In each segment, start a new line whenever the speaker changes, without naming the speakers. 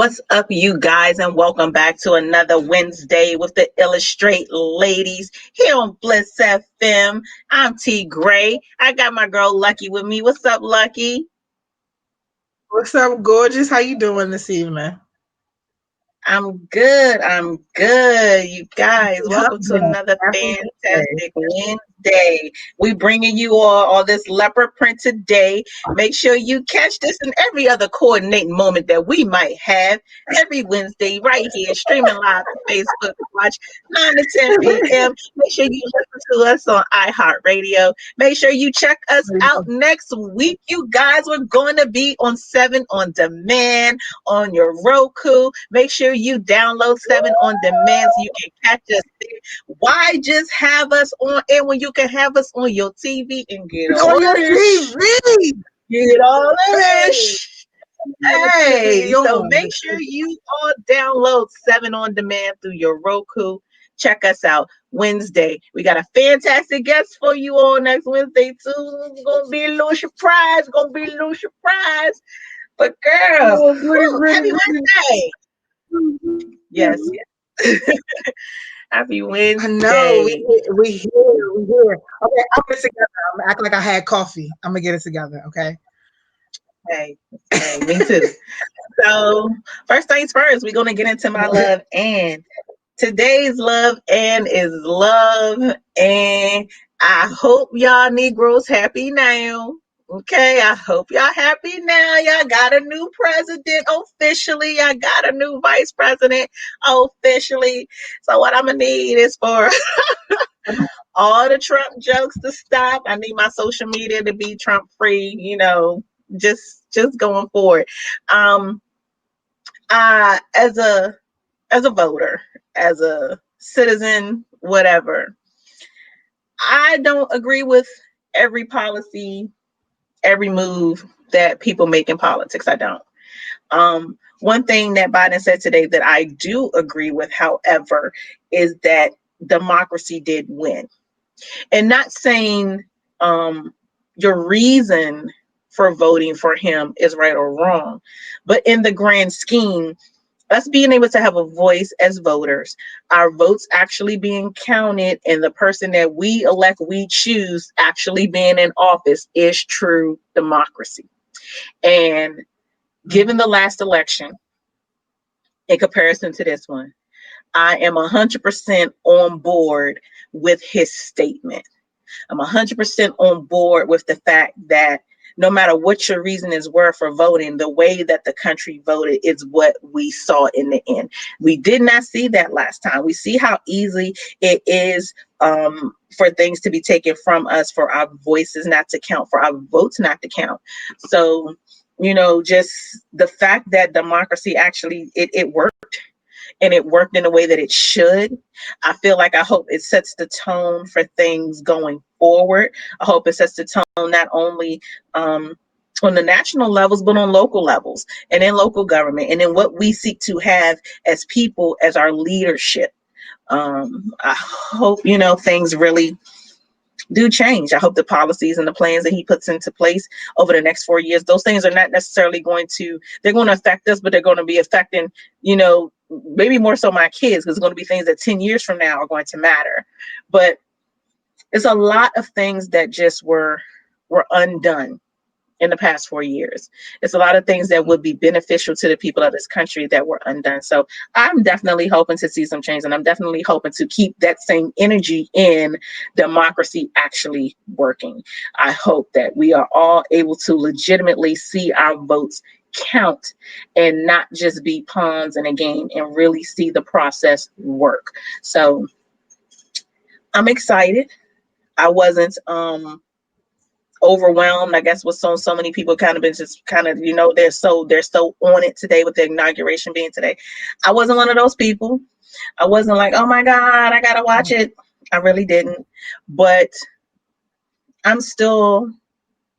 What's up, you guys, and welcome back to another Wednesday with the Illustrate Ladies here on Bliss FM. I'm T Gray. I got my girl Lucky with me. What's up, Lucky?
What's up, gorgeous? How you doing this evening?
I'm good. You guys, welcome to
Hump
another
Happy Wednesday.
fantastic Wednesday. We bringing you all this leopard print today. Make sure you catch this and every other coordinating moment that we might have every Wednesday right here, streaming live on Facebook. Watch 9 to 10 p.m. Make sure you listen to us on iHeartRadio. Make sure you check us out next week, you guys. We're going to be on 7 on demand on your Roku. Make sure you download 7 on demand so you can catch us there. Why just have us on air when you can have us on your TV and get
It's
all
on your
this?
TV.
Get all
Hey,
this. Hey, so
on.
make sure you all download 7 on demand through your Roku. Check us out Wednesday. We got a fantastic guest for you all next Wednesday too. It's gonna be a little surprise. But girl, happy Wednesday. Yes. Happy
I know.
Wednesday.
We here. Okay, I'll get it together. I'm gonna act like I had coffee. I'm gonna get it together. Okay.
Hey, me too. So first things first, we're gonna get into my love and today's love and is love, and I hope y'all Negroes happy now. Okay, I hope y'all happy now. Y'all got a new president officially. Y'all got a new vice president officially. So what I'm gonna need is for all the Trump jokes to stop. I need my social media to be Trump free. Just going forward. Um, as a voter, as a citizen, whatever, I don't agree with every policy, every move that people make in politics. I don't. One thing that Biden said today that I do agree with, however, is that democracy did win. And not saying your reason for voting for him is right or wrong, but in the grand scheme, us being able to have a voice as voters, our votes actually being counted, and the person that we elect, we choose actually being in office is true democracy. And given the last election, in comparison to this one, I am 100% on board with his statement. I'm 100% on board with the fact that no matter what your reasons were for voting, the way that the country voted is what we saw in the end. We did not see that last time. We see how easy it is for things to be taken from us, for our voices not to count, for our votes not to count. So, just the fact that democracy actually, it worked. And it worked in a way that it should. I hope it sets the tone for things going forward. I hope it sets the tone not only on the national levels, but on local levels and in local government and in what we seek to have as people, as our leadership. I hope, things really do change. I hope the policies and the plans that he puts into place over the next 4 years, those things are not necessarily they're going to affect us, but they're going to be affecting, maybe more so my kids, because it's going to be things that 10 years from now are going to matter. But it's a lot of things that just were undone in the past 4 years. It's a lot of things that would be beneficial to the people of this country that were undone. So I'm definitely hoping to see some change, and I'm definitely hoping to keep that same energy in democracy actually working. I hope that we are all able to legitimately see our votes count and not just be pawns in a game, and really see the process work. So I'm excited. I wasn't overwhelmed, I guess, with so many people kind of been just kind of, they're so on it today with the inauguration being today. I wasn't one of those people. I wasn't like, oh my God, I gotta watch it. I really didn't. But I'm still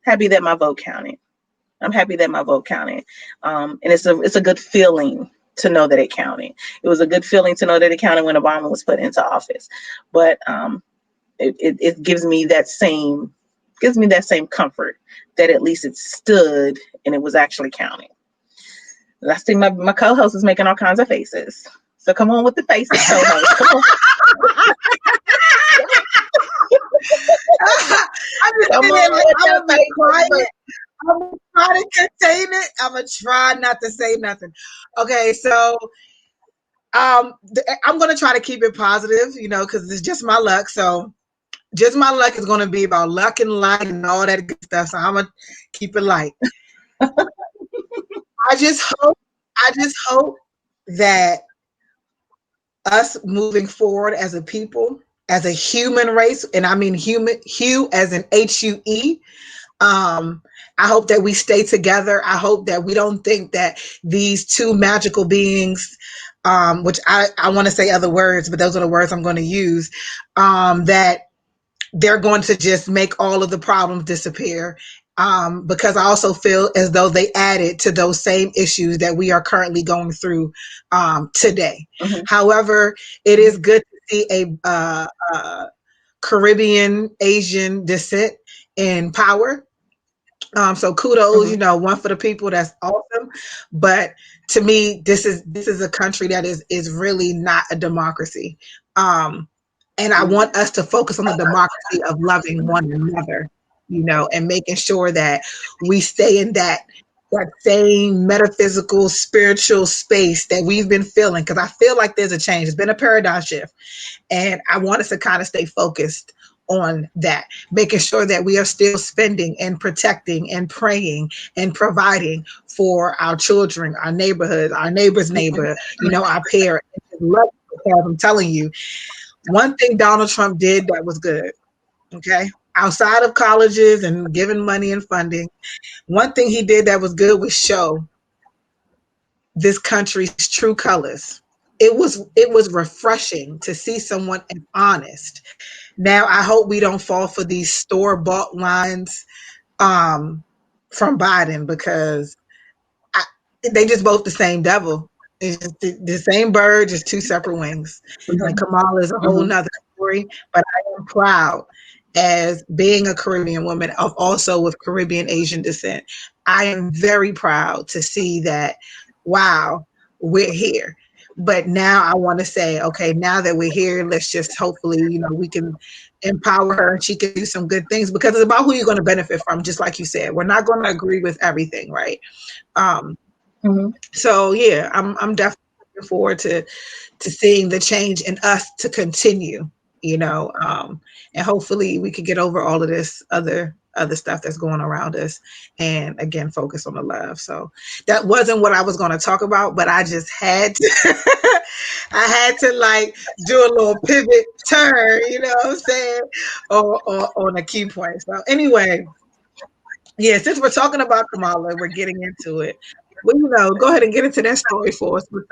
happy that my vote counted. I'm happy that my vote counted. And it's a good feeling to know that it counted. It was a good feeling to know that it counted when Obama was put into office. But it gives me that same comfort that at least it stood and it was actually counting. I see my co-host is making all kinds of faces. So come on with the faces, co-host. Come on.
I'm just
Come
sitting there
on
like
with
I'm
the
gonna be
faces.
quiet. I'm gonna try to contain it. I'm gonna try not to say nothing. Okay, so I'm gonna try to keep it positive, because it's just my luck. So just my luck is gonna be about luck and light and all that good stuff. So I'm gonna keep it light. I just hope, that us moving forward as a people, as a human race, and I mean human, Hue as in HUE. Um, I hope that we stay together. I hope that we don't think that these two magical beings, which I want to say other words, but those are the words I'm going to use, that they're going to just make all of the problems disappear. Because I also feel as though they added to those same issues that we are currently going through today.
Mm-hmm.
However, it is good to see a Caribbean Asian descent in power. So kudos,
Mm-hmm.
one for the people. That's awesome. But to me, this is a country that is really not a democracy. And I want us to focus on the democracy of loving one another, and making sure that we stay in that same metaphysical, spiritual space that we've been feeling. Because I feel like there's a change. It's been a paradigm shift. And I want us to kind of stay focused on that, making sure that we are still spending and protecting and praying and providing for our children, our neighborhood, our neighbor's neighbor, our parents. Because I'm telling you, one thing Donald Trump did that was good, okay? Outside of colleges and giving money and funding, one thing he did that was good was show this country's true colors. It was refreshing to see someone as honest. Now I hope we don't fall for these store bought lines um, from Biden, because I, they just both the same devil. It's just the same bird, just two separate wings. And Kamala is a whole
Mm-hmm.
nother story. But I am proud, as being a Caribbean woman, of also with Caribbean Asian descent. I am very proud to see that, wow, we're here. But now I want to say, okay, now that we're here, let's just hopefully, we can empower her and she can do some good things, because it's about who you're going to benefit from. Just like you said, we're not going to agree with everything, right? Um,
Mm-hmm.
so yeah, I'm definitely looking forward to seeing the change in us to continue, and hopefully we could get over all of this other stuff that's going around us, and again focus on the love. So that wasn't what I was going to talk about, but I just had to I had to like do a little pivot turn, you know what I'm saying, on a key point. So anyway, yeah, since we're talking about Kamala, we're getting into it. Well, go ahead and get into that story for us with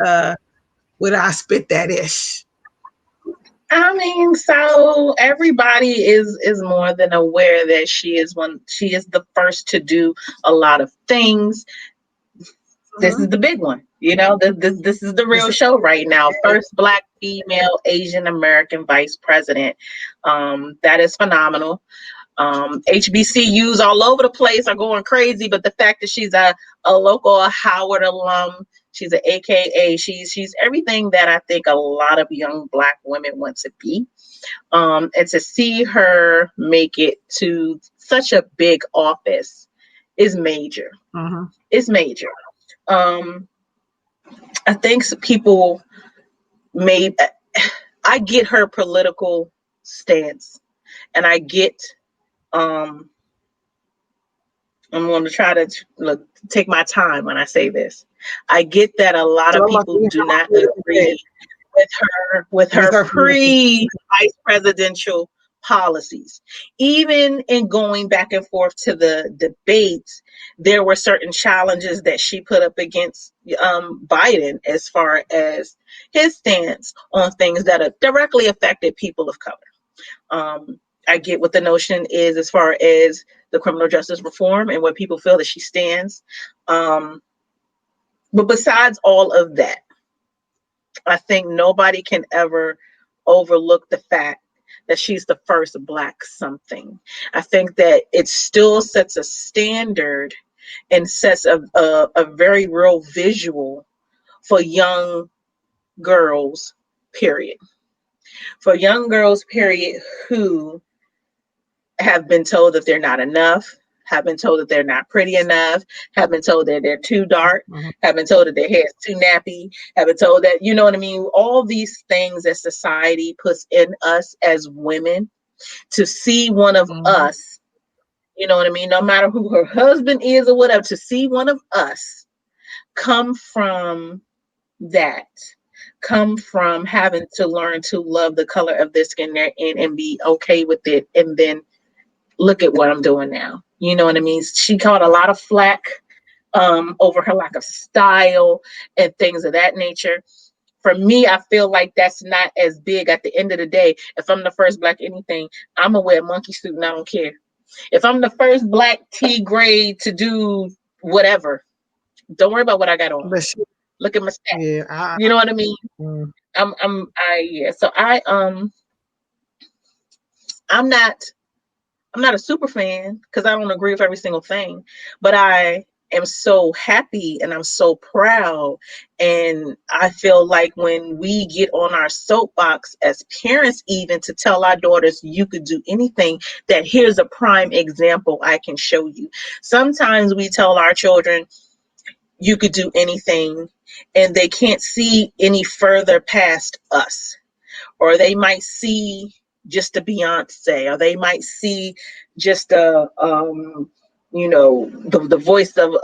I spit that ish.
I mean, so everybody is more than aware that she is the first to do a lot of things. This is
Mm-hmm.
the big one. This is the
This
real
is
show right now. First Black female Asian American vice president. That is phenomenal. HBCUs all over the place are going crazy, but the fact that she's a local Howard alum, she's an AKA, she's everything that I think a lot of young Black women want to be. And to see her make it to such a big office is major.
mm-hmm.
It's major. Um, I think people may. I get her political stance, and I get. Um, I'm going to try to take my time when I say this. I get that a lot
So
of
I'm like,
people do not agree with
with
her
her permission.
pre vice presidential policies. Even in going back and forth to the debates, there were certain challenges that she put up against Biden as far as his stance on things that are directly affected people of color. I get what the notion is as far as the criminal justice reform and where people feel that she stands. But besides all of that, I think nobody can ever overlook the fact that she's the first Black something. I think that it still sets a standard and sets a very real visual for young girls, period. For young girls, period, who have been told that they're not enough, have been told that they're not pretty enough, have been told that they're too dark, have been told that their hair's too nappy, have been told that, you know what I mean? All these things that society puts in us as women, to see one of us, you know what I mean? No matter who her husband is or whatever, to see one of us come from that, come from having to learn to love the color of their skin and be okay with it, and then look at what I'm doing now. You know what I mean? She caught a lot of flack over her lack of style and things of that nature. For me, I feel like that's not as big. At the end of the day, if I'm the first black anything, I'm gonna wear a monkey suit and I don't care. If I'm the first black T grade to do whatever, don't worry about what I got on.
But she,
Look at my stats.
yeah,
You know what I mean?
mm,
Yeah. So I'm not a super fan because I don't agree with every single thing, but I am so happy and I'm so proud. And I feel like when we get on our soapbox as parents, even to tell our daughters, you could do anything, that here's a prime example I can show you. Sometimes we tell our children, you could do anything, and they can't see any further past us, or they might see just a Beyonce, or they might see just a the voice of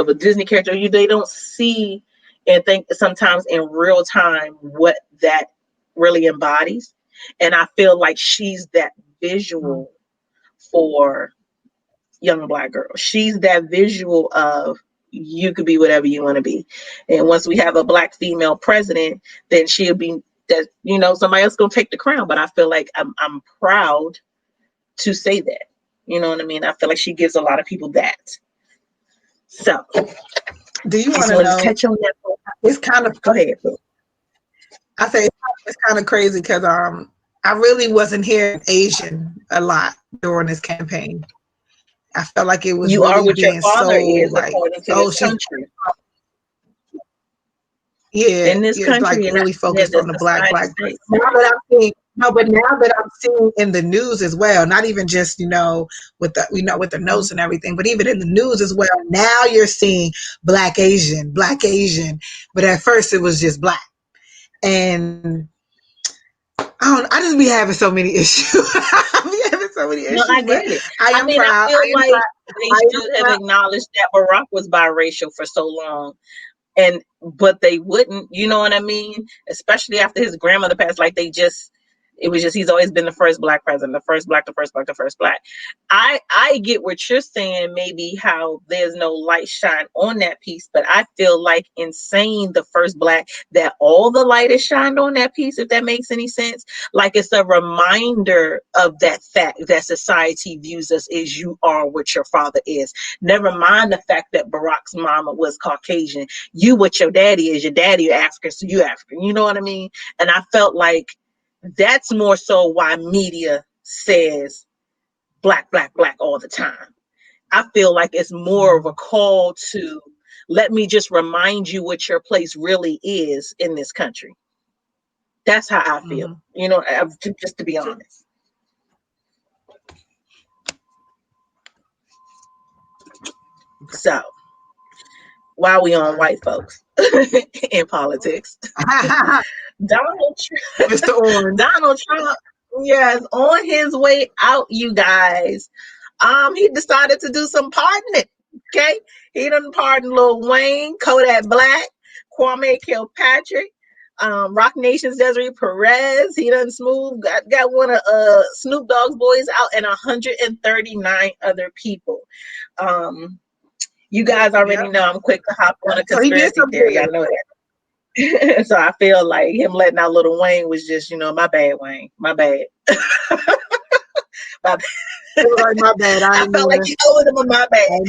a Disney character. They don't see and think sometimes in real time what that really embodies. And I feel like she's that visual for young black girls. She's that visual of, you could be whatever you want to be. And once we have a black female president, then she'll be that, somebody else gonna take the crown. But I feel like I'm proud to say that. You know what I mean? I feel like she gives a lot of people that. So
do you want
just
to
wanted to
know?
touch on that.
It's kind of,
Go ahead.
I say it's kind of crazy because I really wasn't hearing Asian a lot during this campaign. I felt like it was
You are
really
what your
being so
father is
like,
according to
oh,
this
she's,
country.
yeah,
In this
it's like
country, and
really focused on the
the
black
United
black.
States.
Now that I'm seeing, no, but now that I'm seeing in the news as well, not even just with the with the notes and everything, but even in the news as well. Now you're seeing black Asian, but at first it was just black, and I just be having so many issues. I be having so many
No, I
issues, but
get it.
I
I
am
mean, I
proud.
feel
I am
like
proud.
they
I am
should have
proud.
acknowledged that Barack was biracial for so long. But they wouldn't, you know what I mean? Especially after his grandmother passed, like it was just, he's always been the first black president, the first black, the first black, the first black. I get what you're saying, maybe how there's no light shine on that piece, but I feel like in saying the first black, that all the light is shined on that piece, if that makes any sense. Like, it's a reminder of that fact that society views us as, you are what your father is. Never mind the fact that Barack's mama was Caucasian. You what your daddy is. Your daddy African, so you African. You know what I mean? And I felt like that's more so why media says black, black, black all the time. I feel like it's more of a call to, let me just remind you what your place really is in this country. That's how I feel. Just to be honest. So while we on white folks in politics, Donald Trump,
Mr. Orange.
Donald Trump, yes, on his way out, you guys. He decided to do some pardoning. Okay, he done pardon Lil Wayne, Kodak Black, Kwame Kilpatrick, Rock Nation's Desiree Perez. He done got one of Snoop Dogg's boys out, and 139 other people. You guys already know I'm quick to hop on a
So he did
conspiracy
something
theory. I
good.
know that. So I feel like him letting out Little Wayne was just, my bad, Wayne. My bad. My bad.
Like, my bad.
I felt like he owed him a my bad.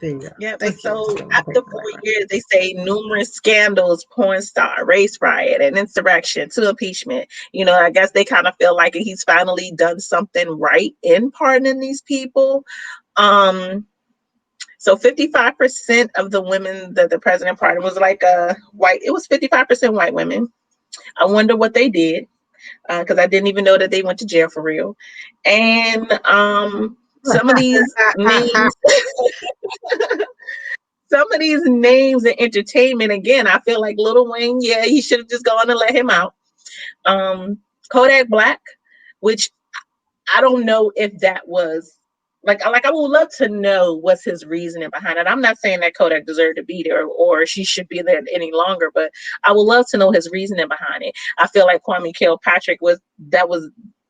There you go.
Yeah, but
Thank you for
so
giving my
after
paper back.
4 years, they say numerous scandals, porn star, race riot, and insurrection to impeachment. I guess they kind of feel like he's finally done something right in pardoning these people. Um, so 55% of the women that the president pardoned was like white. It was 55% white women. I wonder what they did because I didn't even know that they went to jail for real. And some of these names some of these names in entertainment, again, I feel like Little Wayne, yeah, he should have just gone and let him out. Kodak Black, which I don't know if that was like I would love to know what's his reasoning behind it. I'm not saying that Kodak deserved to be there or she should be there any longer, but I would love to know his reasoning behind it. I feel like Kwame Kilpatrick was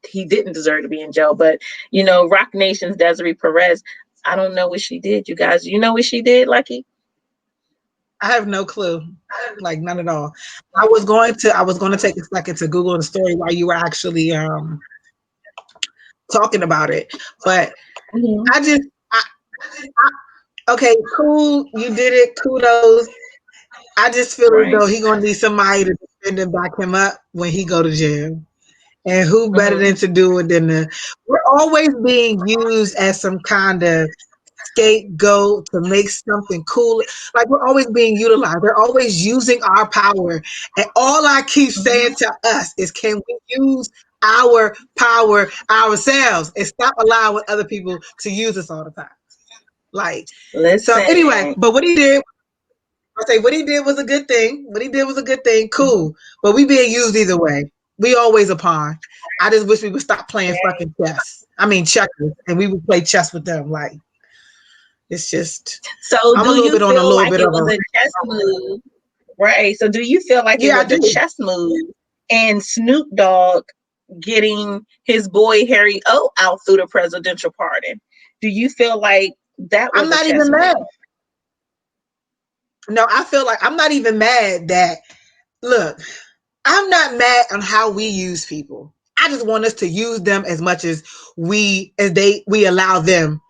he didn't deserve to be in jail, but Rock Nation's Desiree Perez, I don't know what she did. You guys, you know what she did, Lucky?
I have no clue, like none at all. I was going to take a second to Google the story while you were actually talking about it, but
Mm-hmm.
I just okay, cool, you did it, kudos. I just feel as
Right.
though he gonna need somebody to defend and back him up when he go to jail. And who better
Mm-hmm.
than to do it than the we're always being used as some kind of scapegoat to make something cool. Like we're always being utilized. They're always using our power. And all I keep
Mm-hmm.
saying to us is can we use our power ourselves and stop allowing other people to use us all the time? Like so anyway,
Listen.
but what he did I say what he did was a good thing. What he did was a good thing.
Mm-hmm.
Cool. But we being used either way. We always a pawn. I just wish we would stop playing fucking chess. I mean checkers, and we would play chess with them. Like it's just
So
I'm a
do
little
you
bit on a
feel
little
like
bit
it
of a
was a chess move? Right. So do you feel like it
yeah, I
was a
do.
chess move and Snoop Dogg getting his boy Harry O out through the presidential pardon? Do you feel like that
I'm
was a
not
chess
even
move?
mad. No, I feel like I'm not even mad that look, I'm not mad on how we use people. I just want us to use them as much as we allow them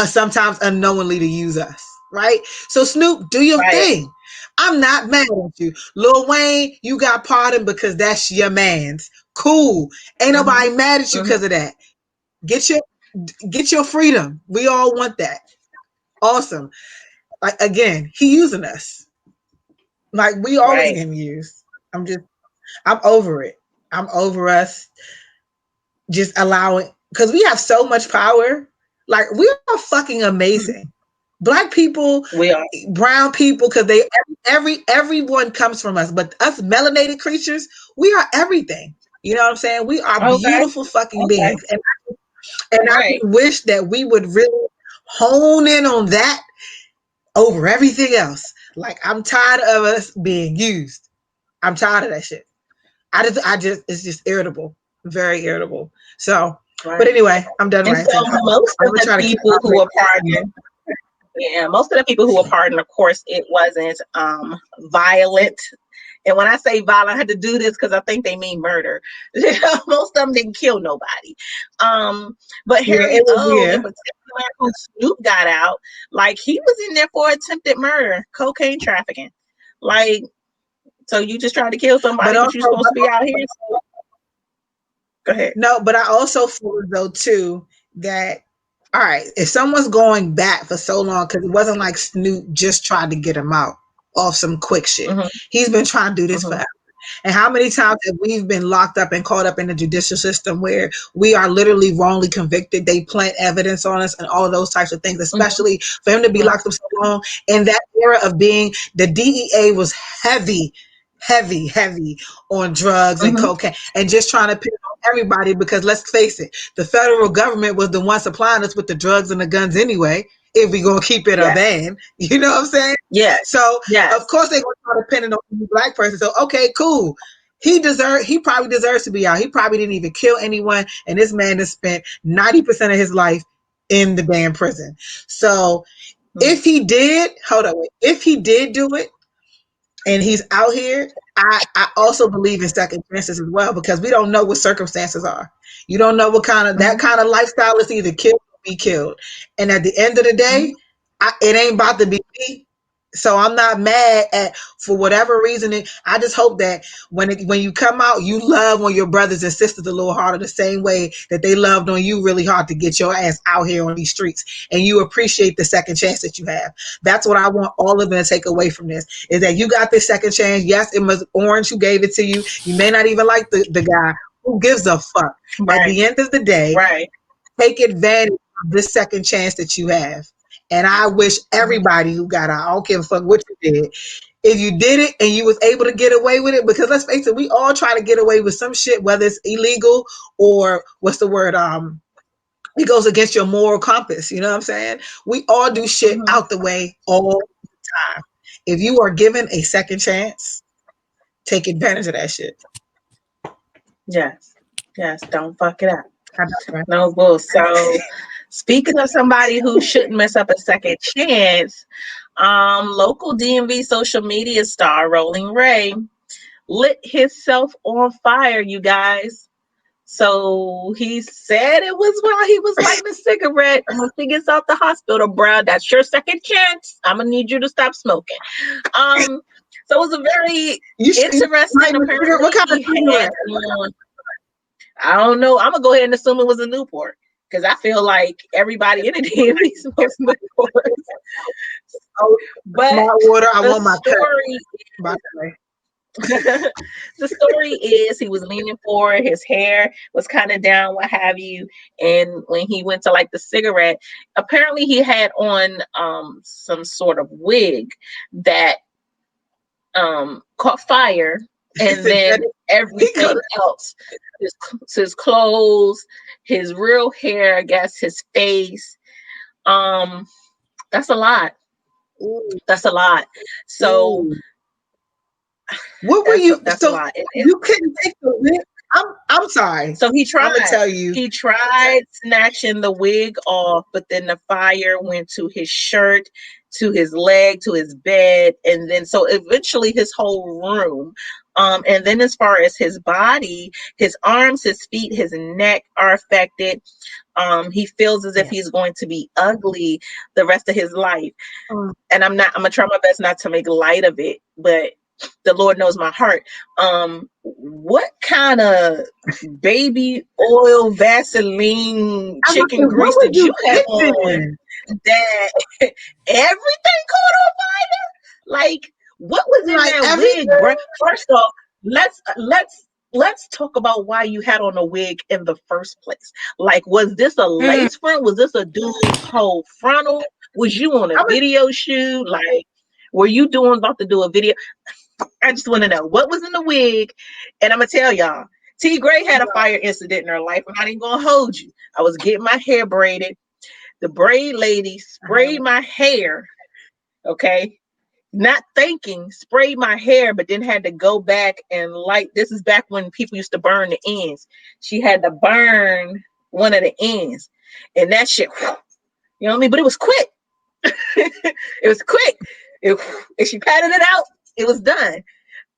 sometimes unknowingly to use us, right? So Snoop, do your
Right.
thing. I'm not mad at you. Lil Wayne, you got pardoned because that's your man's. Cool. Ain't
Mm-hmm.
nobody mad at you
Mm-hmm.
because of that. Get your get your freedom. We all want that. Awesome. Like again, he using us. Like we always
Right.
getting used. I'm over it. I'm over us just allowing because we have so much power. Like we are fucking
Mhm.
amazing. Black people,
We are.
brown people, because everyone comes from us, but us melanated creatures, we are everything. You know what I'm saying? We are
Okay.
beautiful fucking
Okay.
beings, and I
Right.
just wish that we would really hone in on that over everything else. Like I'm tired of us being used. I'm tired of that shit. I just, it's just irritable, very irritable. So, but
Right.
anyway, I'm done
And so
ranting.
most
I'm
of
gonna
the
try to keep
people
my
who
break.
were pardoned, yeah, most of the people who were pardoned, of course, it wasn't violent. And when I say violent, I had to do this because I think they mean murder. Most of them didn't kill nobody. But
Yeah,
Harry
it was
O, in
yeah.
particular, who Snoop got out, like he was in there for attempted murder, cocaine trafficking. Like, so you just tried to kill
But
somebody, but you're
also,
supposed to be out here. So go ahead.
no, but I also feel as though too that all right, if someone's going back for so long, because it wasn't like Snoop just tried to get him out off some quick shit.
Hmm.
He's been trying to do this
Hmm.
forever. And how many times have we been locked up and caught up in the judicial system where we are literally wrongly convicted? They plant evidence on us and all of those types of things,
Hmm.
especially for him to be locked up so long. In that era of being, the DEA was heavy, heavy, heavy on drugs and
Hmm.
cocaine and just trying to pin it on everybody because let's face it, the federal government was the one supplying us with the drugs and the guns anyway. If we gonna keep it a
Yes.
van, you know what I'm saying?
Yes.
So of
Yes.
course they're gonna try to pin it on the black person. So okay, cool. He probably deserves to be out. He probably didn't even kill anyone. And this man has spent 90% of his life in the damn prison. So
Mhm.
if he did, hold on, wait. If he did do it and he's out here, I also believe in second chances as well because we don't know what circumstances are. You don't know what kind of that
Mhm.
kind of lifestyle is either killed or be killed. And at the end of the
Mhm.
day, it ain't about to be me. So I'm not mad at for whatever reason. I just hope that when you come out, you love on your brothers and sisters a little harder, the same way that they loved on you really hard to get your ass out here on these streets, and you appreciate the second chance that you have. That's what I want all of them to take away from this: is that you got this second chance. Yes, it was Orange who gave it to you. You may not even like the guy. Who gives a fuck? At
Right.
the end of the day,
Right.
take advantage of this second chance that you have. And I wish everybody who got out, I don't give a fuck what you did, if you did it and you was able to get away with it, because let's face it, we all try to get away with some shit, whether it's illegal or what's the word, it goes against your moral compass. You know what I'm saying? We all do shit
Mm-hmm.
out the way all the time. If you are given a second chance, take advantage of that shit.
Yes. Yes. Don't fuck it up.
I know, right?
No bull. So, speaking of somebody who shouldn't mess up a second chance, local DMV social media star Rolling Ray lit himself on fire, you guys. So he said it was while he was lighting a cigarette. Once he gets out the hospital, bro, that's your second chance. I'm gonna need you to stop smoking. Um, so it was a very
You
interesting.
lighting a cigarette?
Apparently,
What kind of
he had
cigarette?
on. I don't know. I'm gonna go ahead and assume it was a Newport because I feel like everybody in the DMV smokes Newports.
Oh,
But
smart water. I
the
want my cut.
story
By the way.
the story is he was leaning forward, his hair was kind of down, what have you. And when he went to light the cigarette, apparently he had on some sort of wig that caught fire, and then
He could
everything else, his, his clothes, his real hair, I guess, his face. Um, that's a lot.
have.
That's a lot. So
Ooh. What were you?
that's a
So
lot.
you couldn't take the wig? I'm sorry.
So he
I'm gonna
tried.
tell you.
He tried snatching the wig off, but then the fire went to his shirt, to his leg, to his bed, and then so eventually his whole room. And then as far as his body, his arms, his feet, his neck are affected. He feels as if
Yes.
he's going to be ugly the rest of his life.
Mm.
And I'm gonna try my best not to make light of it, but the Lord knows my heart. What kind of baby oil Vaseline
I'm like,
chicken
what
grease
were
did
you
you have on
thinking?
that everything caught on fire? Like, what was in
Like
that wig,
everything?
bro? First off, let's talk about why you had on a wig in the first place. Like, was this a
Mm.
lace front? Was this a dude's whole frontal? Was you on a
I'm a,
video shoot? Like, were you doing about to do a video? I just want to know what was in the wig. And I'm gonna tell y'all, T Gray had a fire incident in her life. I'm not even gonna hold you. I was getting my hair braided. The braid lady sprayed my hair. Okay. Not thinking, sprayed my hair, but then had to go back and light. This is back when people used to burn the ends. She had to burn one of the ends. And that shit, you know what I mean? But it was quick. It was quick. If she patted it out, it was done.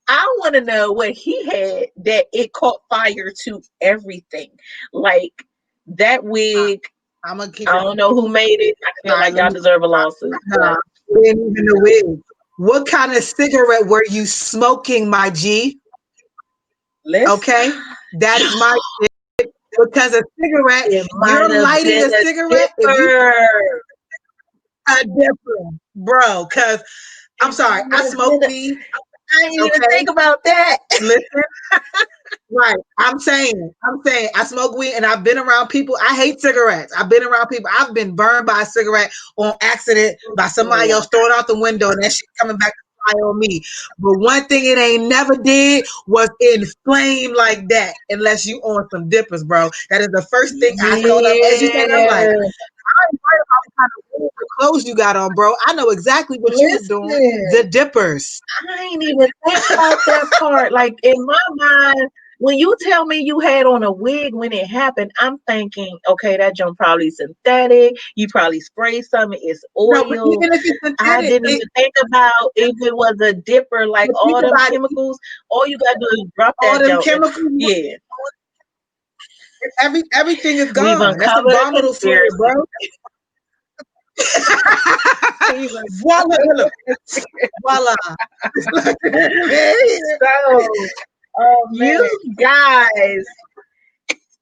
I want to know what he had that it caught fire to everything. Like that wig,
I'm gonna keep
I
it.
don't know who made it. I feel
All right,
like
let
y'all
me.
deserve a lawsuit.
Nah,
But
it ain't even the wig. What kind of cigarette were you smoking, my G?
listen,
Okay, that is my because a cigarette.
it
You're
might have
lighting
been
a
a
cigarette if you
dipper.
a different, bro. Because I'm
It
sorry, I
might have
smoke
been
weed.
I didn't even
Okay,
think about that.
listen. Right. I'm saying, I smoke weed and I've been around people. I hate cigarettes. I've been around people. I've been burned by a cigarette on accident by somebody else throwing out the window and that shit coming back to fly on me. But one thing it ain't never did was inflame like that unless you on some dippers, bro. That is the first thing I thought of as you said. I'm like,
Yeah.
I ain't worried about what kind of clothes you got on, bro. I know exactly what you was doing.
Listen.
The dippers.
I ain't even think about that part. Like in my mind, when you tell me you had on a wig when it happened, I'm thinking, okay, that junk probably synthetic. You probably sprayed something. It's
No, but
oil.
even if it's
I
synthetic,
didn't even think about if it was a dipper, like
but think
all them
about it.
chemicals. All you gotta do is drop
All
that
them
junk. And,
chemicals,
yeah,
everything is
we've
gone. That's
uncovered a
abominable fluid,
conspiracy.
bro.
He was
Voila, voila.
so,
Oh man.
you guys,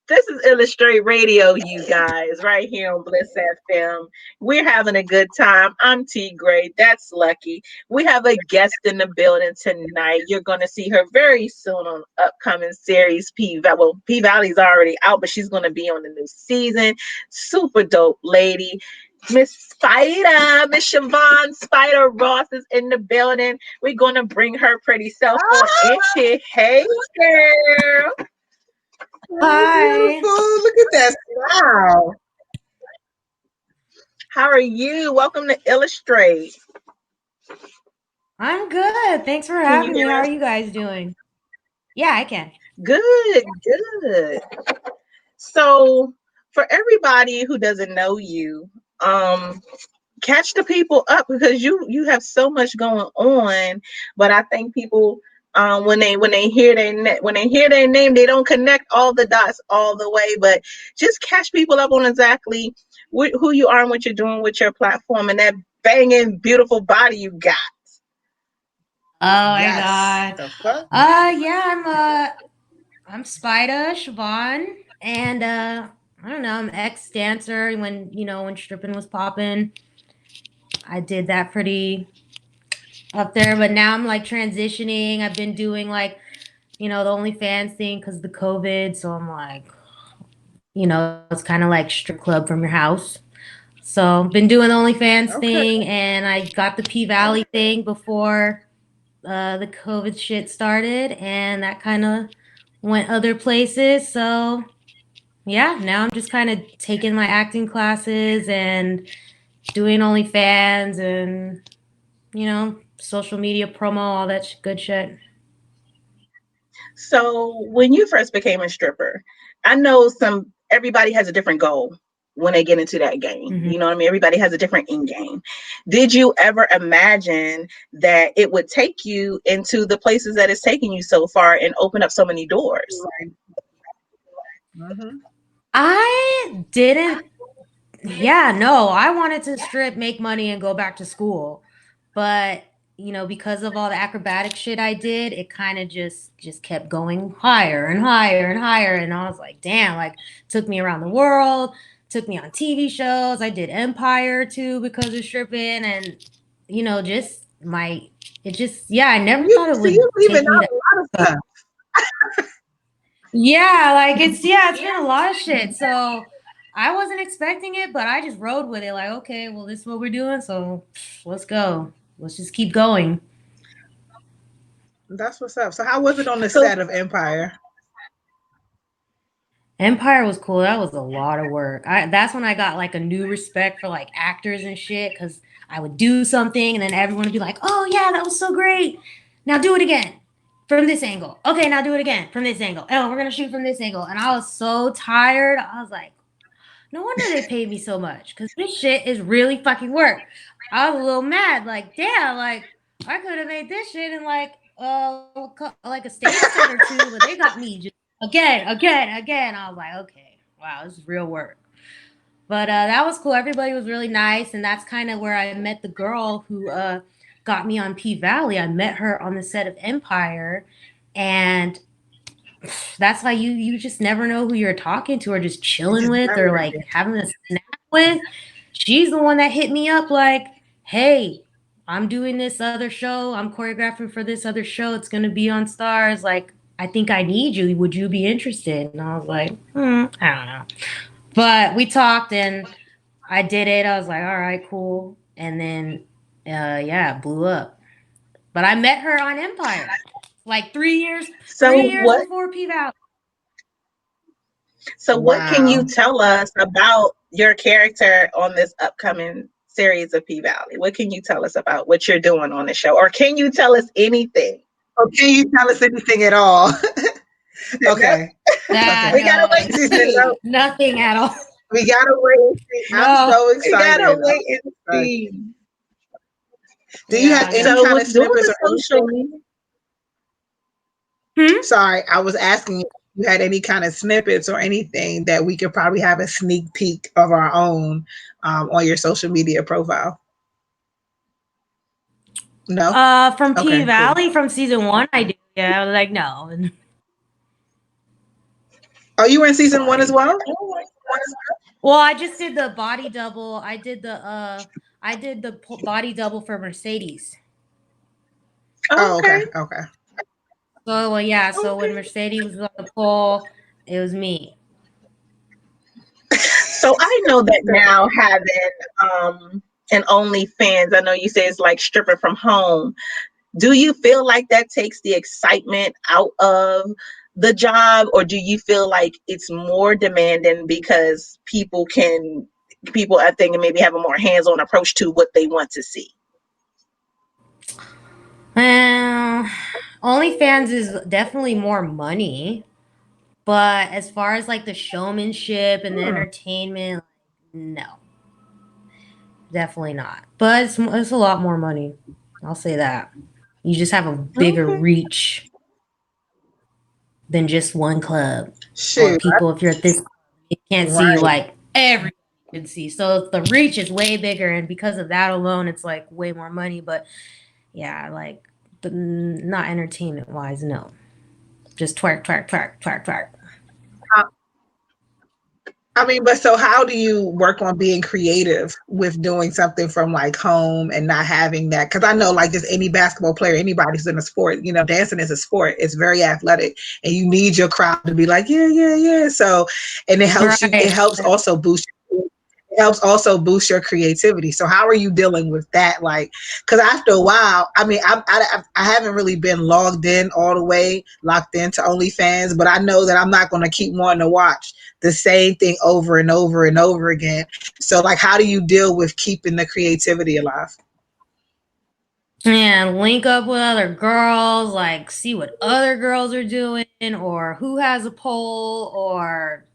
this is Illustrate Radio, you guys, right here on Bliss FM. We're having a good time. I'm T Gray. That's Lucky. We have a guest in the building tonight. You're going to see her very soon on upcoming series P. Well, P Valley's already out, but she's going to be on the new season. Super dope lady. Miss Spider, Miss Siobhan Spider Ross is in the building. We're going to bring her pretty self on in here. Hey, girl.
Hey,
Hi,
beautiful. Look at that smile.
How are you? Welcome to Illustrate.
I'm good. Thanks for
Can you
having me.
hear
How are
us?
you guys doing? Yeah, I can.
Good, good. So, for everybody who doesn't know you, um, catch the people up because you have so much going on. But I think people, when they hear their name, they don't connect all the dots all the way. But just catch people up on exactly who you are and what you're doing with your platform and that banging beautiful body you got.
Oh my
Yes.
god.
The fuck?
Yeah, I'm Spida Siobhan, and I don't know, I'm ex dancer when when stripping was popping. I did that pretty up there, but now I'm like transitioning. I've been doing like the OnlyFans thing because of the COVID, so I'm like it's kind of like strip club from your house. So been doing the OnlyFans
Okay.
thing, and I got the P Valley thing before the COVID shit started, and that kind of went other places. So yeah, now I'm just kind of taking my acting classes and doing OnlyFans and social media promo, all that good shit.
So when you first became a stripper, I know everybody has a different goal when they get into that game.
Mm-hmm.
You know what I mean? Everybody has a different end game. Did you ever imagine that it would take you into the places that it's taking you so far and open up so many doors?
Right. Mm-hmm.
I didn't. Yeah, no, I wanted to strip, make money, and go back to school, but because of all the acrobatic shit I did, it kind of just kept going higher and higher and higher, and I was like, damn, like took me around the world, took me on TV shows. I did Empire too because of stripping, and just my it just yeah, I never thought it
You
would
don't even
take me
know
that.
a lot of stuff.
Yeah, like it's been a lot of shit. So I wasn't expecting it, but I just rode with it. Like, okay, well, this is what we're doing, so let's go. Let's just keep going.
That's what's up. So how was it on the
So
set of Empire?
Empire was cool. That was a lot of work. That's when I got like a new respect for like actors and shit because I would do something and then everyone would be like, "Oh yeah, that was so great. Now do it again from this angle. Okay, now do it again from this angle. Oh, we're gonna shoot from this angle." And I was so tired. I was like, no wonder they paid me so much because this shit is really fucking work. I was a little mad, like, damn, like I could have made this shit in like a stage set or two, but they got me just again. I was like, okay, wow, this is real work. But that was cool. Everybody was really nice, and that's kind of where I met the girl who got me on P Valley. I met her on the set of Empire, and that's why you just never know who you're talking to or just
You
chilling
just
with or
never
like
did.
having a snack with. She's the one that hit me up like, "Hey, I'm doing this other show. I'm choreographing for this other show. It's going to be on Stars. Like, I think I need you. Would you be interested?" And I was like, I don't know. But we talked and I did it. I was like, all right, cool. And then, yeah, it blew up. But I met her on Empire, like 3 years,
so
3 years
what
before P Valley.
so what can you
Wow.
tell us about your character on this upcoming series of P Valley? What can you tell us about what you're doing on the show? Or can you tell us anything?
Oh, can you tell us anything at all? Okay. Okay.
We gotta
No,
wait. She said no.
nothing at all.
We gotta wait and see. I'm
No.
so
We gotta
excited.
wait
I'm
and
so excited.
see.
Do you have
Yeah,
any
no.
So
kind
with
of
doing
snippets
the
or
social
anything?
media,
Hmm?
Sorry, I was asking you you had any kind of snippets or anything that we could probably have a sneak peek of our own on your social media profile. No?
From P
Okay, cool.
Valley from season one, I do. Yeah, I was like no.
Oh, you were in season one as well?
Well, I just did the body double. I did the body double for Mercedes.
Oh, okay,
Okay.
okay.
So well, yeah. So when
Okay.
Mercedes was on the pole, it was me.
So I know that now having an OnlyFans, I know you say it's like stripping from home. Do you feel like that takes the excitement out of the job, or do you feel like it's more demanding because people I think maybe have a more hands-on approach to what they want to see?
Well, OnlyFans is definitely more money, but as far as like the showmanship and the
Hmm.
entertainment, no, definitely not. But it's a lot more money. I'll say that. You just have a bigger
Okay.
reach than just one club or
Shoot,
people. If you're at this, you can't see you
right.
like everyone can see. So the reach is way bigger, and because of that alone, it's like way more money. But yeah, like not entertainment wise, no. Just twerk, twerk, twerk, twerk, twerk.
I mean, but so how do you work on being creative with doing something from like home and not having that? Because I know, like, just any basketball player, anybody who's in a sport, dancing is a sport. It's very athletic, and you need your crowd to be like, yeah, yeah, yeah. So, and it helps you. It
Right.
helps also boost. It helps also boost your creativity. So, how are you dealing with that? Like, because after a while, I mean, I haven't really been logged in all the way, locked into OnlyFans, but I know that I'm not going to keep wanting to watch the same thing over and over and over again. So, like, how do you deal with keeping the creativity alive?
And link up with other girls, like see what other girls are doing, or who has a poll, or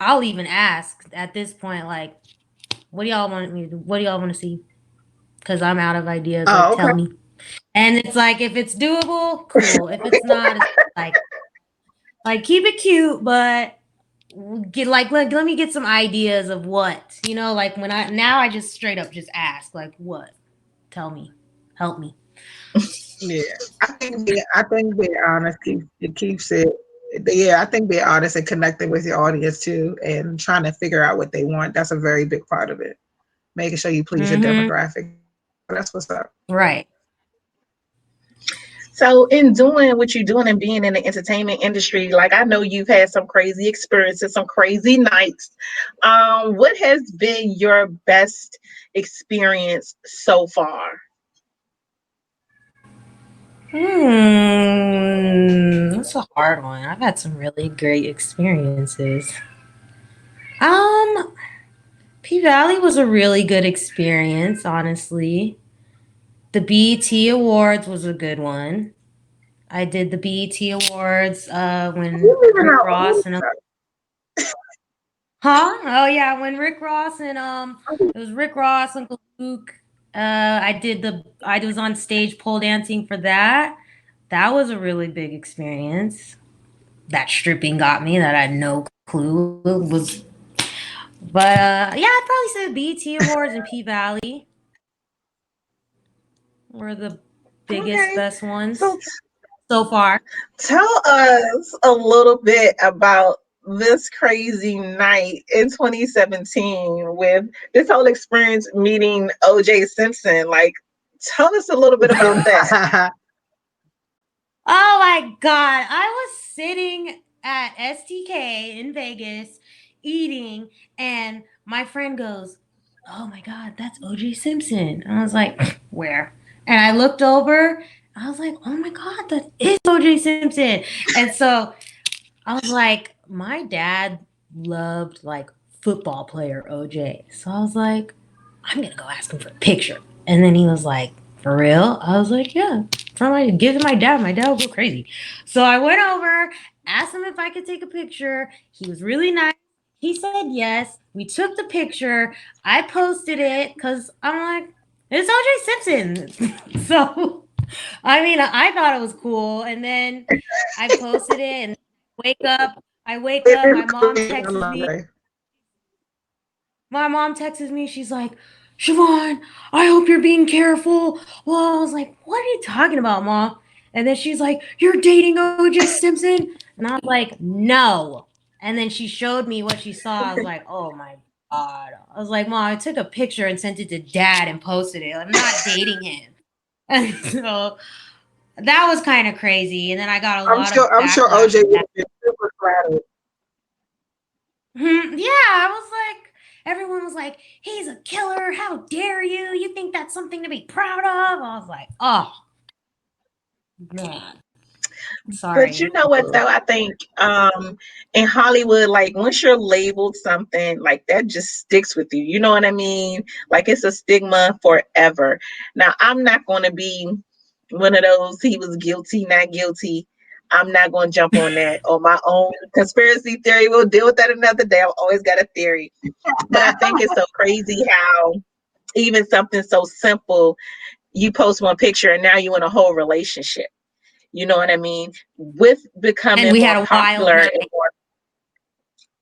I'll even ask at this point, like, what do y'all want me to do? What do y'all want to see? Because I'm out of ideas. Like,
Oh, okay.
tell me. And it's like, if it's doable, cool. If it's not, it's like keep it cute, but get like let me get some ideas of what like when I just straight up just ask like what, tell me, help me.
Yeah, I think being honest it keeps it. Yeah, I think being honest and connecting with your audience too, and trying to figure out what they want. That's a very big part of it. Making sure you please your
Mm-hmm.
demographic. That's what's up.
Right.
So in doing what you're doing and being in the entertainment industry, like I know you've had some crazy experiences, some crazy nights. What has been your best experience so far?
That's a hard one. I've had some really great experiences. um P Valley was a really good experience, honestly. The BET Awards was a good one. I did the BET Awards when
You living
Rick
out
Ross and huh? Oh yeah, when Rick Ross and it was Rick Ross, Uncle Luke. I was on stage pole dancing for that. That was a really big experience. That stripping got me that I had no clue was. But yeah, I'd probably say BET Awards and P Valley were the biggest,
Okay.
best ones
So
so far.
tell us a little bit about this crazy night in 2017 with this whole experience meeting OJ Simpson. Like, tell us a little bit about that.
there.
Oh my god, I was sitting at STK in Vegas eating, and my friend goes, "Oh my god, that's OJ Simpson." And I was like, "Where?" And I looked over. I was like, "Oh my god, that is OJ Simpson." And so I was like, "My dad loved like football player OJ." So I was like, "I'm gonna go ask him for a picture." And then he was like, "For real?" I was like, "Yeah." From my give it to my dad. My dad will go crazy. So I went over, asked him if I could take a picture. He was really nice. He said yes. We took the picture. I posted it because I'm like, it's OJ Simpson. So I mean, I thought it was cool. And then I posted it and Wake up. I wake
It
up.
is
My mom
clean
texts me.
laundry.
My mom texts me. She's like, Siobhan, I hope you're being careful. Well, I was like, what are you talking about, mom? And then she's like, you're dating OJ Simpson? And I was like, no. And then she showed me what she saw. I was like, oh my God. I was like, mom, I took a picture and sent it to dad and posted it. I'm not dating him. And so that was kind of crazy. And then I got a lot of
I'm sure
backlash
OJ
from
would
that.
have been super flattered.
Yeah, I was like, everyone was like, he's a killer. How dare you? You think that's something to be proud of? I was like, oh, man.
But
Sorry.
you know what though? I think in Hollywood, like once you're labeled something, like that just sticks with you. You know what I mean? Like it's a stigma forever. Now I'm not gonna be one of those he was guilty, not guilty. I'm not gonna jump on that on my own conspiracy theory. We'll deal with that another day. I've always got a theory. But I think it's so crazy how even something so simple, you post one picture and now you're in a whole relationship. You know what I mean? With
And
becoming
we
more
had a wild
popular
night.
and more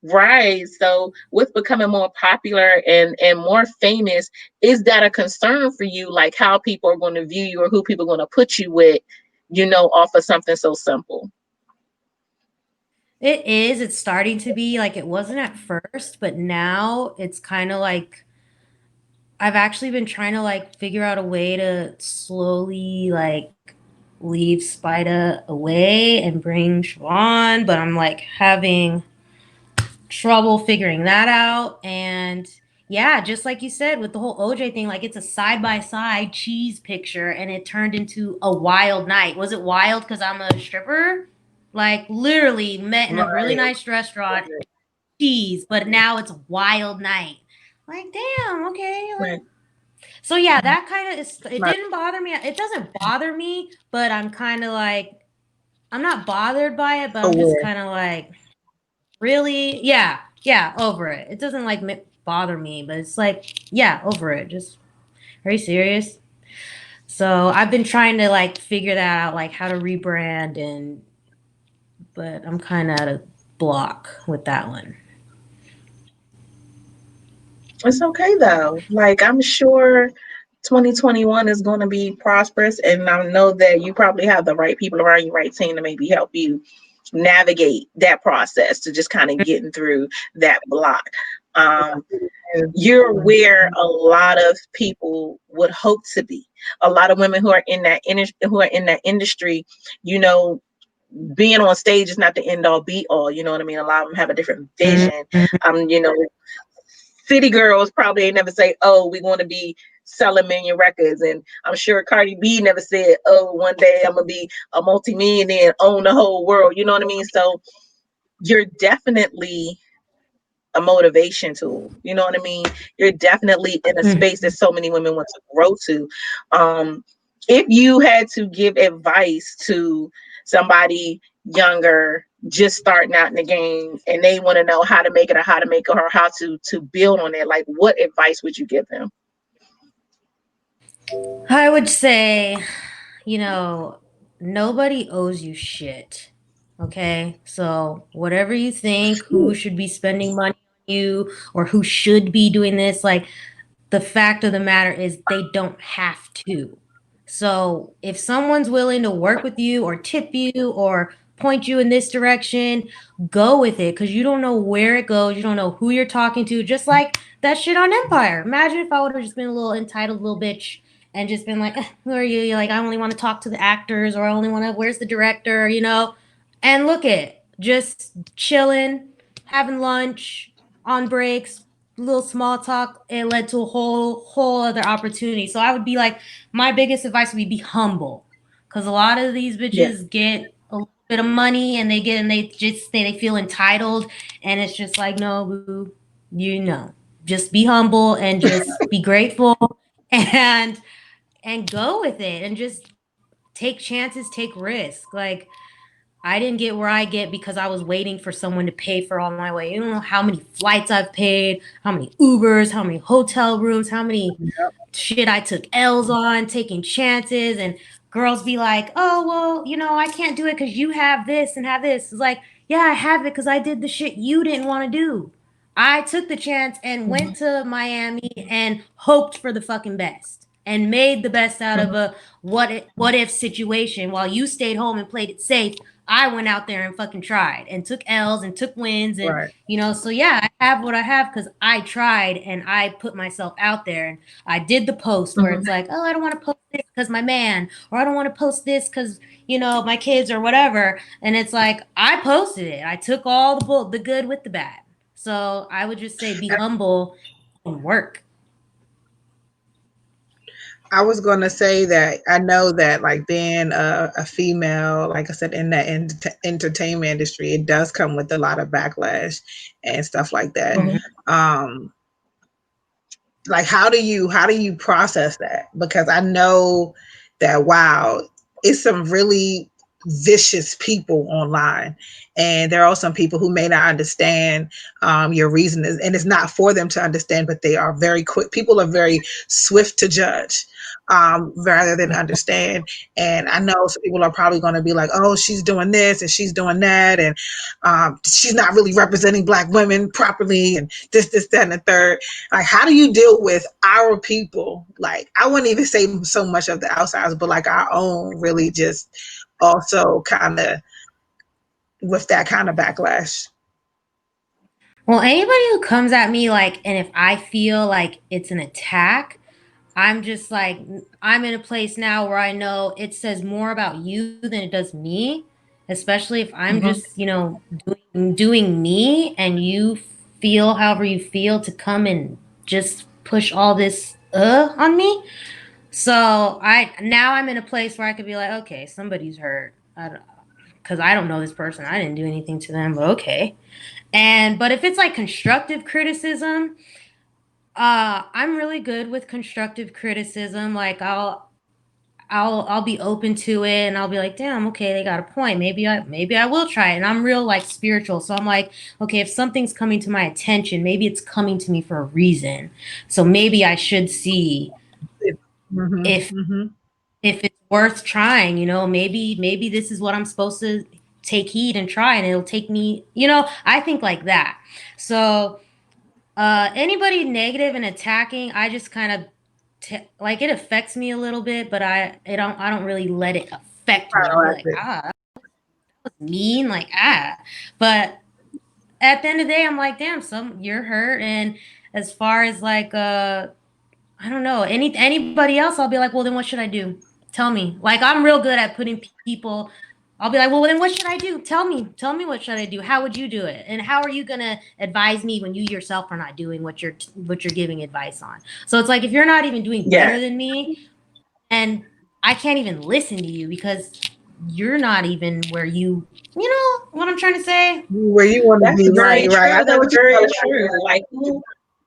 right. So with becoming more popular and more famous, is that a concern for you? Like how people are going to view you or who people are going to put you with, off of something so simple.
It is. It's starting to be like it wasn't at first, but now it's kind of like I've actually been trying to like figure out a way to slowly like leave Spida away and bring Siobhan, but I'm like having trouble figuring that out. And yeah, just like you said with the whole OJ thing, like it's a side by side cheese picture and it turned into a wild night. Was it wild because I'm a stripper? Like literally met in a really
Right.
nice restaurant, cheese, but now it's wild night. Like, damn, okay.
Right.
Like, so yeah, that kind of is. It
Right.
didn't bother me. It doesn't bother me, but I'm kind of like, I'm not bothered by it, but I'm just
Aware.
kind of like, really? Yeah, yeah, over it. It doesn't like bother me, but it's like, yeah, over it. Just, are you serious? So I've been trying to like figure that out, like how to rebrand, and but I'm kind of at a block with that one.
It's okay though. Like I'm sure 2021 is going to be prosperous, and I know that you probably have the right people around you, right team to maybe help you navigate that process to just kind of getting through that block. Um, you're where a lot of people would hope to be. A lot of women who are in that industry, you know, being on stage is not the end all be all. You know what I mean? A lot of them have a different vision.
Mhm.
You know, city girls probably ain't never say, "Oh, we want to be selling million records," and I'm sure Cardi B never said, "Oh, one day I'm gonna be a multi-millionaire and own the whole world." You know what I mean? So you're definitely a motivation tool. You know what I mean? You're definitely in a space that so many women want to grow to. Um, if you had to give advice to somebody younger, just starting out in the game, and they want to know how to make it or how to make it or how to build on it, like what advice would you give them?
I would say, you know, nobody owes you shit. Okay? So, whatever you think, who should be spending money on you or who should be doing this, like, the fact of the matter is they don't have to. So, if someone's willing to work with you or tip you or point you in this direction, go with it because you don't know where it goes. You don't know who you're talking to. Just like that shit on Empire. Imagine if I would have just been a little entitled little bitch and just been like, who are you? You're like, I only want to talk to the actors or I only want to, where's the director, you know? And look at just chilling, having lunch on breaks, little small talk. It led to a whole other opportunity. So I would be like, my biggest advice would be humble, because a lot of these
Yeah,
bitches get a little bit of money and they just they feel entitled, and it's just like, no, boo, you know, just be humble and just be grateful and go with it and just take chances, take risks. Like, I didn't get where I get because I was waiting for someone to pay for all my way. You don't know how many flights I've paid, how many Ubers, how many hotel rooms, how many shit I took L's on, taking chances, and girls be like, "Oh, well, you know, I can't do it because you have this and have this." It's like, Yeah, I have it because I did the shit you didn't want to do. I took the chance and
Mhm.
went to Miami and hoped for the fucking best and made the best out of
Mhm.
a what if situation while you stayed home and played it safe. I went out there and fucking tried and took L's and took wins and
Right.
so yeah, I have what I have because I tried and I put myself out there and I did the post where
Mhm.
it's like, oh, I don't want to post this because my man, or I don't want to post this because my kids or whatever. And it's like I posted it. I took all the good with the bad. So I would just say be humble and work.
I was going to say that I know that, like, being a female, like I said, in the entertainment industry, it does come with a lot of backlash and stuff like that.
Mhm.
Mm-hmm.
Um, like, how do you process that? Because I know that, wow, it's some really vicious people online, and there are some people who may not understand your reason, and it's not for them to understand, but they are very quick. People are very swift to judge, rather than understand. And I know some people are probably going to be like, oh, she's doing this and she's doing that, and she's not really representing Black women properly, and this, that, and the third. Like, how do you deal with our people? Like, I wouldn't even say so much of the outsiders, but like our own, really just also kind of with that kind of backlash.
Well, anybody who comes at me like, and if I feel like it's an attack, I'm just like, I'm in a place now where I know it says more about you than it does me, especially if I'm
Mhm.
just, doing me and you feel however you feel to come and just push all this on me. So I'm in a place where I could be like, okay, somebody's hurt. Because I don't know this person. I didn't do anything to them, but okay. But if it's like constructive criticism, I'm really good with constructive criticism. Like I'll be open to it and I'll be like, damn, okay, they got a point. Maybe I will try it. And I'm real like spiritual. So I'm like, okay, if something's coming to my attention, maybe it's coming to me for a reason. So maybe I should see
Mm-hmm,
if
mm-hmm.
if it's worth trying, maybe this is what I'm supposed to take heed and try and it'll take me, I think like that. So anybody negative and attacking, I just kind of like it affects me a little bit, but I don't really let it affect me. I'll be like, that's mean, like but at the end of the day, I'm like, damn, you're hurt, and as far as like I don't know, anybody else, I'll be like, well, then what should I do? Tell me. Like I'm real good at putting people. I'll be like, well, then what should I do? Tell me what should I do? How would you do it? And how are you gonna advise me when you yourself are not doing what you're giving advice on? So it's like if you're not even doing
Yeah.
better than me, and I can't even listen to you because you're not even where you know what I'm trying to say?
Where you want to
That's
be, right,
very
right.
true.
I know what
That's
you're
very
talking
true. Like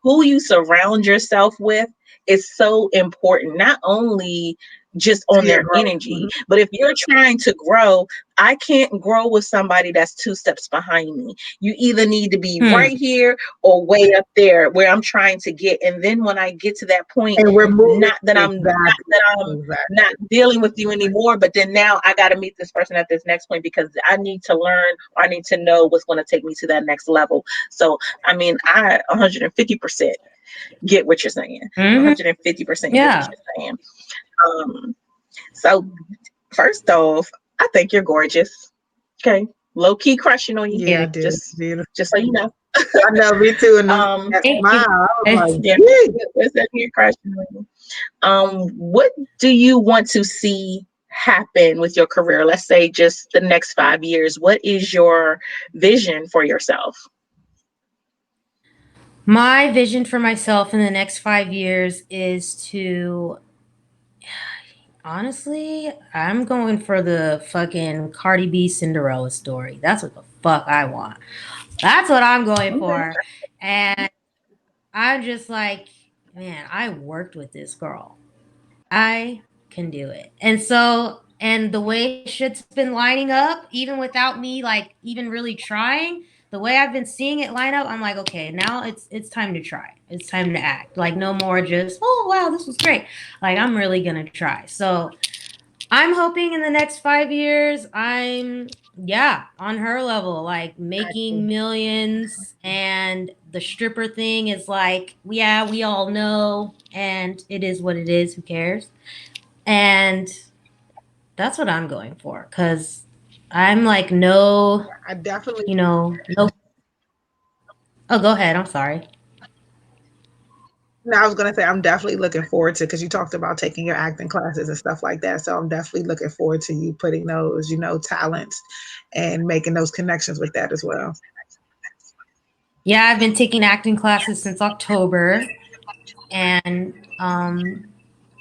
who you surround yourself with is so important. Not only just
to
on
your
their
growth.
energy, but if you're trying to grow, I can't grow with somebody that's two steps behind me. You either need to be
Hmm.
right here or way up there where I'm trying to get. And then when I get to that point,
And we're moving
not
exactly,
that I'm
exactly.
not dealing with you anymore, but then now I got to meet this person at this next point because I need to learn or I need to know what's going to take me to that next level. So, I mean, I 150% get what you're saying.
Mm-hmm.
150% get what
Yeah.
you're saying. Um, so first off, I think you're gorgeous. Okay. Low key crushing on you.
Yeah, I
Yeah.
do.
Just
Beautiful.
just so you know.
I know, me too. And
Um,
that
Thank
smile,
you.
I was
Guys.
like,
yeah,
gee.
it's that you're crushing on you. What do you want to see happen with your career? Let's say just the next 5 years. What is your vision for yourself?
My vision for myself in the next 5 years is to honestly, I'm going for the fucking Cardi B Cinderella story. That's what the fuck I want. That's what I'm going
Okay.
for. And I'm just like, man, I worked with this girl. I can do it. And the way shit's been lining up, even without me like even really trying, the way I've been seeing it line up, I'm like, okay, now it's time to try. It's time to act. Like no more just, oh wow, this was great. Like I'm really gonna try. So I'm hoping in the next 5 years, I'm Yeah, on her level, like
I see.
making millions, and the stripper thing is like, yeah, we all know, and it is what it is. Who cares? And that's what I'm going for, because I'm like, no,
I definitely.
no. Oh, go ahead. I'm sorry.
No, I was gonna say I'm definitely looking forward to because you talked about taking your acting classes and stuff like that. So I'm definitely looking forward to you putting those, talents and making those connections with that as well.
Yeah, I've been taking acting classes since October, and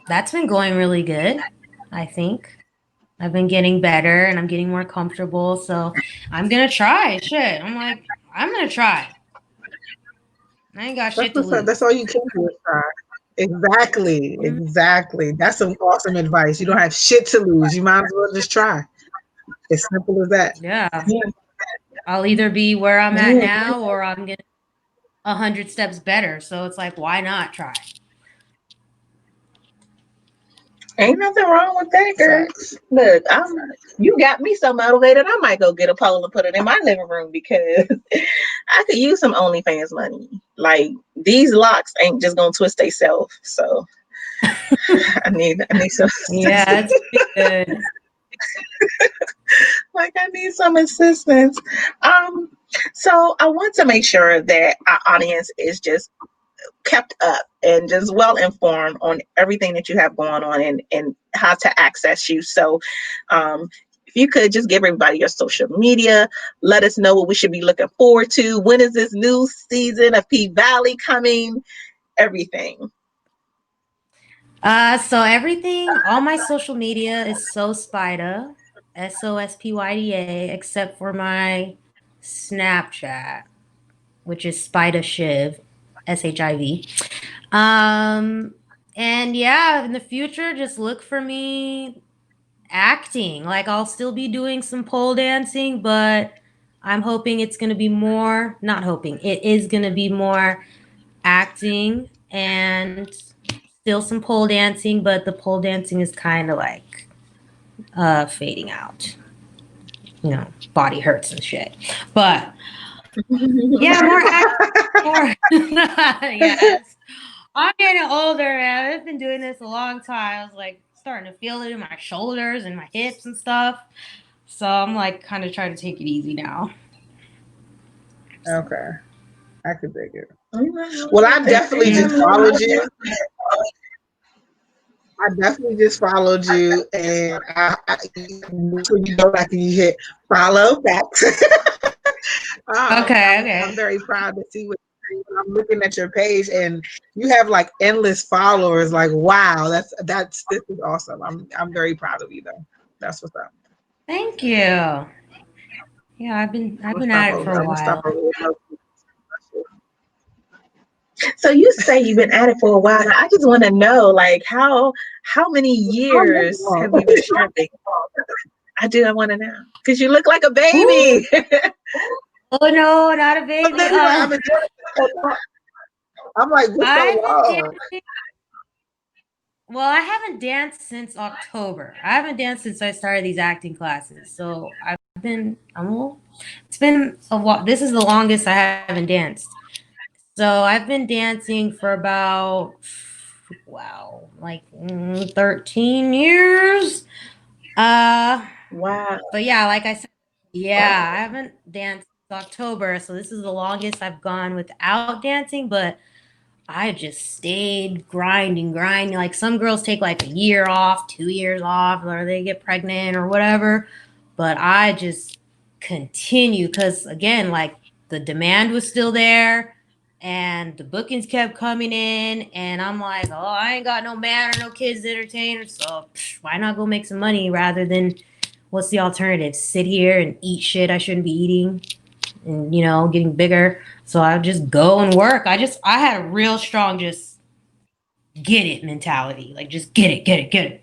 that's been going really good. I think I've been getting better, and I'm getting more comfortable. So I'm gonna try. Shit, I'm gonna try. I ain't got
That's
shit to
what's up. That's
lose.
all you can do is try. Exactly,
Mhm.
exactly. That's some awesome advice. You don't have shit to lose. You might as well just try. As simple as that.
Yeah,
Yeah.
I'll either be where I'm at
Yeah.
now, or I'm gonna 100 steps better. So it's like, why not try?
Ain't nothing wrong with that, girl.
Facts.
Look, you got me so motivated. I might go get a pole and put it in my living room because I could use some OnlyFans money. Like these locks ain't just gonna twist themselves. So I need some
Yeah,
assistance.
it's pretty good.
Like I need some assistance. Um, so I want to make sure that our audience is just kept up and just well informed on everything that you have going on and how to access you. So, um, if you could just give everybody your social media, let us know what we should be looking forward to. When is this new season of P Valley coming? Everything.
So everything, all my social media is So Spida, SOSPYDA, except for my Snapchat, which is Spida Shiv, SHIV. Um, and yeah, in the future, just look for me acting. Like I'll still be doing some pole dancing, but I'm hoping it's gonna be more. Not hoping, it is gonna be more acting, and still some pole dancing, but the pole dancing is kind of like fading out. Body hurts and shit. But yeah, more act, more. Yes, I'm getting older, man. I've been doing this a long time. I was like starting to feel it in my shoulders and my hips and stuff. So I'm like kind of trying to take it easy now.
Okay. I could dig it. Well, I definitely
Mhm.
just followed you. I definitely just followed you, and make sure you go back and you hit follow back.
Okay,
I'm
okay.
very proud to see what I'm looking at your page, and you have like endless followers. Like, wow, this is awesome. I'm very proud of you, though. That's what's up.
Thank you. Yeah, I've been at it for a
I'm gonna stop
while.
over.
So you say you've been at it for a while. I just want to know, like, how many
How
years have
long?
you been stripping? I do. I want to know because you look like a
Ooh.
baby.
Oh no, not a baby.
Maybe like, I've been doing it so long. I'm like, what's so
I've been
long?
dancing. Well, I haven't danced since October. I haven't danced since I started these acting classes. So it's been a while. This is the longest I haven't danced. So I've been dancing for about, wow, like 13 years. Uh,
Wow.
but yeah, like I said, yeah, I haven't danced since October. So this is the longest I've gone without dancing, but I just stayed grinding, grinding. Like some girls take like a year off, 2 years off, or they get pregnant or whatever. But I just continue because, again, like the demand was still there and the bookings kept coming in. And I'm like, oh, I ain't got no man or no kids to entertain. So why not go make some money rather than what's the alternative? Sit here and eat shit I shouldn't be eating and getting bigger. So I just go and work. I had a real strong just get it mentality, like just get it.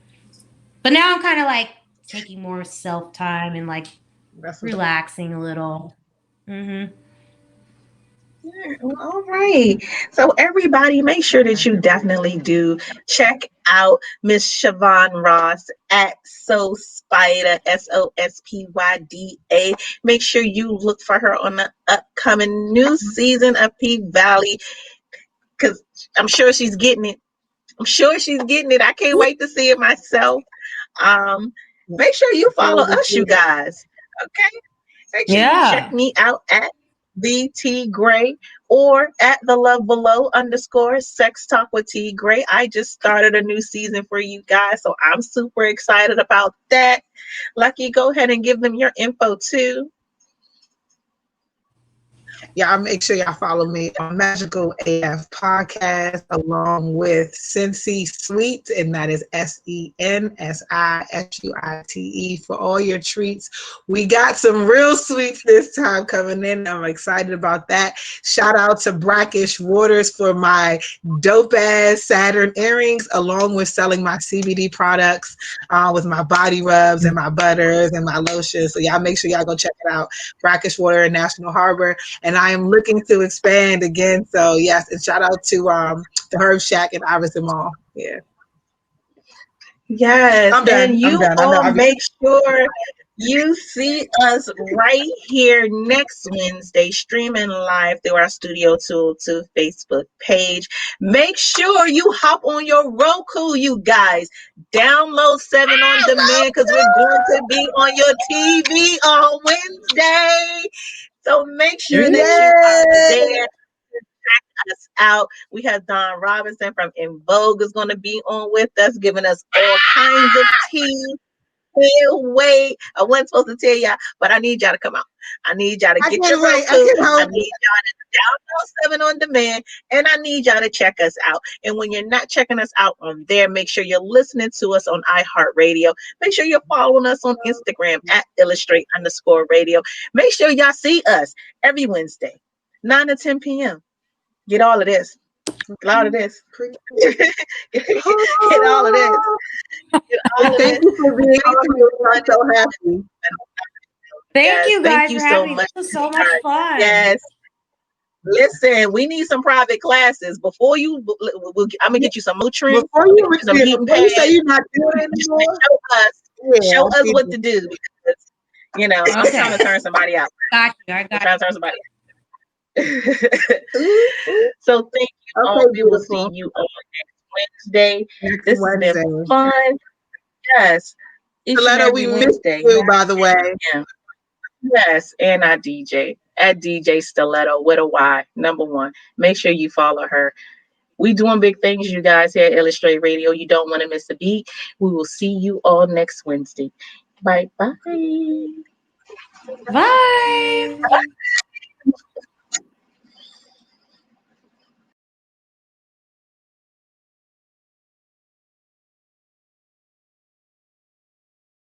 But now I'm kind of like taking more self time and like
That's what's up.
relaxing a little. Mhm.
Yeah, well, all right. So everybody, make sure that you definitely do check out Miss Siobhan Ross at So Spider, SOSPYDA. Make sure you look for her on the upcoming new season of P Valley because I'm sure she's getting it. I'm sure she's getting it. I can't wait to see it myself. Um, Make sure you follow us, you guys. Okay. Make sure you check
Yeah.
me out at VT Gray or at the love below underscore sex talk with T Gray. I just started a new season for you guys, so I'm super excited about that. Lucky, go ahead and give them your info too.
Y'all make sure y'all follow me on Magical AF Podcast along with Sensi Sweets, and that is SENSISUITE for all your treats. We got some real sweets this time coming in. I'm excited about that. Shout out to Brackish Waters for my dope ass Saturn earrings, along with selling my CBD products with my body rubs and my butters and my lotions. So y'all make sure y'all go check it out. Brackish Water in National Harbor. And I am looking to expand again. So yes, and shout out to the Herb Shack in Iverson Mall. Yeah.
Yes,
I'm
and
done. I'm
you
done. I know.
all make sure you see us right here next Wednesday, streaming live through our Studio 202 Facebook page. Make sure you hop on your Roku, you guys. Download 7 on demand because we're going to be on your TV on Wednesday. So make sure that you are
Yay!
there. Check us out. We have Don Robinson from In Vogue is going to be on with us, giving us all kinds of tea. Can't wait. I wasn't supposed to tell y'all, but I need y'all to come out. I need y'all to
I
get your
can't wait. I
Roku.
can't
I
hold
need y'all to download 7 on demand, and I need y'all to check us out. And when you're not checking us out on there, make sure you're listening to us on iHeartRadio. Make sure you're following us on Instagram at illustrate_radio. Make sure y'all see us every Wednesday, 9 to 10 p.m. Get all of this. Get all of this. Get all of this. Get all of
Thank
this.
you for being on here. I'm so happy.
Thank
Yes,
you
thank
guys
you
for
so
having me. This
much.
was so much fun.
Yes. Listen, we need some private classes. Before you, I'm gonna get you some Motrin,
Before you,
some heating
before you say
pads,
you're not doing it
just to
anymore,
show
yeah,
us what to do. Because, I'm trying to
Okay.
turn somebody out.
Got you. I
I'm
got
trying to turn somebody out.
ooh, ooh.
So thank you all.
Okay,
We will see
beautiful.
you on next Wednesday.
Next
This has been
Wednesday.
fun. Yes. Each and
Stiletto,
every
we missed
Wednesday, 9
you, by the way.
p.m. Yes, and our DJ at DJ Stiletto with a Y, number one. Make sure you follow her. We doing big things, you guys, here at Illustrate Radio. You don't want to miss a beat. We will see you all next Wednesday. Bye bye.
Bye.